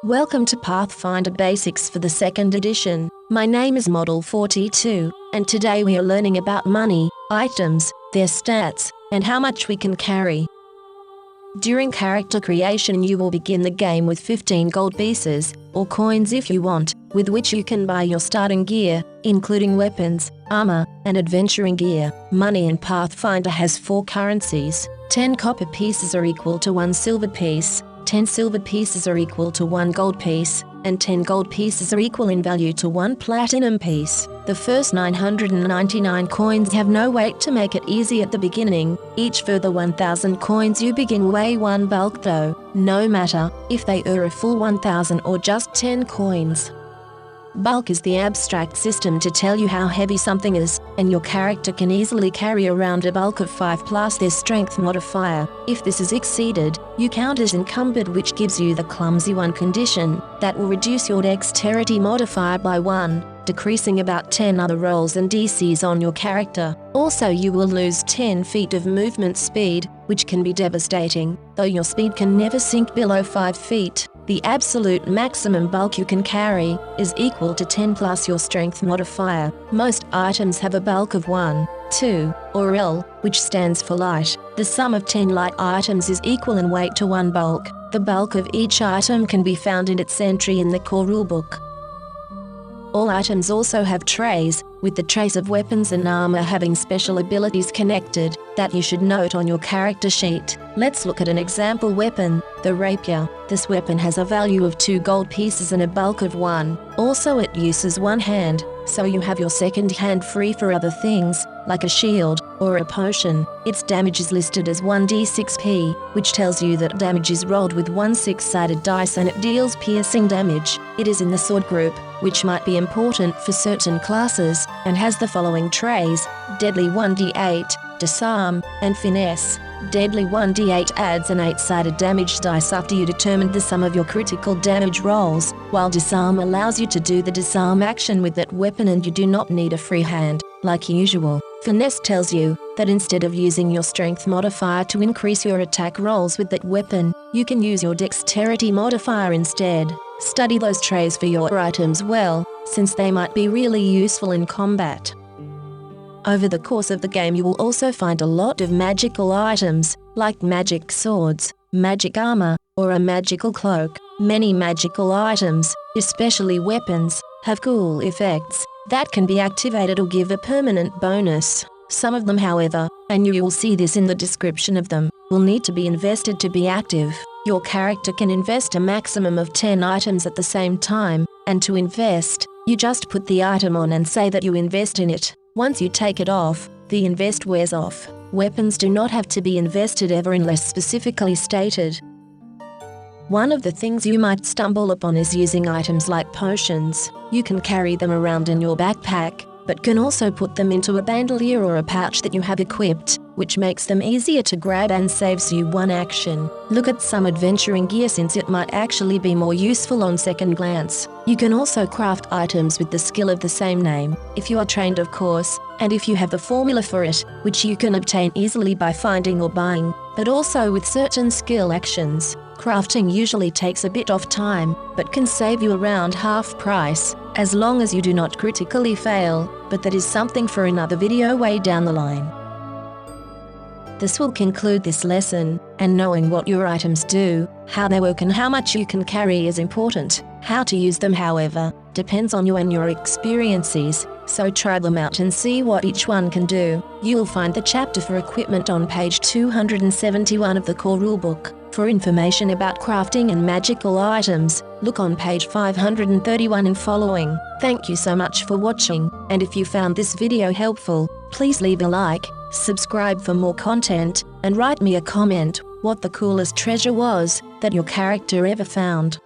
Welcome to Pathfinder Basics for the 2nd edition. My name is Model 42, and today we are learning about money, items, their stats, and how much we can carry. During character creation you will begin the game with 15 gold pieces, or coins if you want, with which you can buy your starting gear, including weapons, armor, and adventuring gear. Money in Pathfinder has 4 currencies. 10 copper pieces are equal to 1 silver piece, 10 silver pieces are equal to 1 gold piece, and 10 gold pieces are equal in value to 1 platinum piece. The first 999 coins have no weight to make it easy at the beginning. Each further 1000 coins you begin weigh 1 bulk though, no matter if they are a full 1000 or just 10 coins. Bulk is the abstract system to tell you how heavy something is, and your character can easily carry around a bulk of 5 plus their strength modifier. If this is exceeded, you count as encumbered, which gives you the clumsy 1 condition that will reduce your dexterity modifier by 1, decreasing about 10 other rolls and DCs on your character. Also, you will lose 10 feet of movement speed, which can be devastating, though your speed can never sink below 5 feet. The absolute maximum bulk you can carry is equal to 10 plus your strength modifier. Most items have a bulk of 1, 2, or L, which stands for light. The sum of 10 light items is equal in weight to 1 bulk. The bulk of each item can be found in its entry in the core rulebook. All items also have trays, with the trays of weapons and armor having special abilities connected, that you should note on your character sheet. Let's look at an example weapon, the rapier. This weapon has a value of 2 gold pieces and a bulk of 1. Also it uses 1 hand, so you have your second hand free for other things, like a shield, or a potion. Its damage is listed as 1d6p, which tells you that damage is rolled with 1 6-sided dice and it deals piercing damage. It is in the sword group, which might be important for certain classes, and has the following trays: Deadly 1d8, Disarm, and Finesse. Deadly 1d8 adds an 8-sided damage dice after you determine the sum of your critical damage rolls, while Disarm allows you to do the disarm action with that weapon and you do not need a free hand, like usual. Finesse tells you that instead of using your strength modifier to increase your attack rolls with that weapon, you can use your dexterity modifier instead. Study those trays for your items well, since they might be really useful in combat. Over the course of the game you will also find a lot of magical items, like magic swords, magic armor, or a magical cloak. Many magical items, especially weapons, have cool effects that can be activated or give a permanent bonus. Some of them, however, and you will see this in the description of them, will need to be invested to be active. Your character can invest a maximum of 10 items at the same time, and to invest, you just put the item on and say that you invest in it. Once you take it off, the invest wears off. Weapons do not have to be invested ever unless specifically stated. One of the things you might stumble upon is using items like potions. You can carry them around in your backpack, but can also put them into a bandolier or a pouch that you have equipped, which makes them easier to grab and saves you 1 action. Look at some adventuring gear since it might actually be more useful on second glance. You can also craft items with the skill of the same name, if you are trained of course, and if you have the formula for it, which you can obtain easily by finding or buying, but also with certain skill actions. Crafting usually takes a bit of time, but can save you around half price, as long as you do not critically fail, but that is something for another video way down the line. This will conclude this lesson, and knowing what your items do, how they work and how much you can carry is important. How to use them, however, depends on you and your experiences, so try them out and see what each one can do. You will find the chapter for equipment on page 271 of the core rulebook. For information about crafting and magical items, look on page 531 and following. Thank you so much for watching, and if you found this video helpful, please leave a like, subscribe for more content, and write me a comment what the coolest treasure was that your character ever found.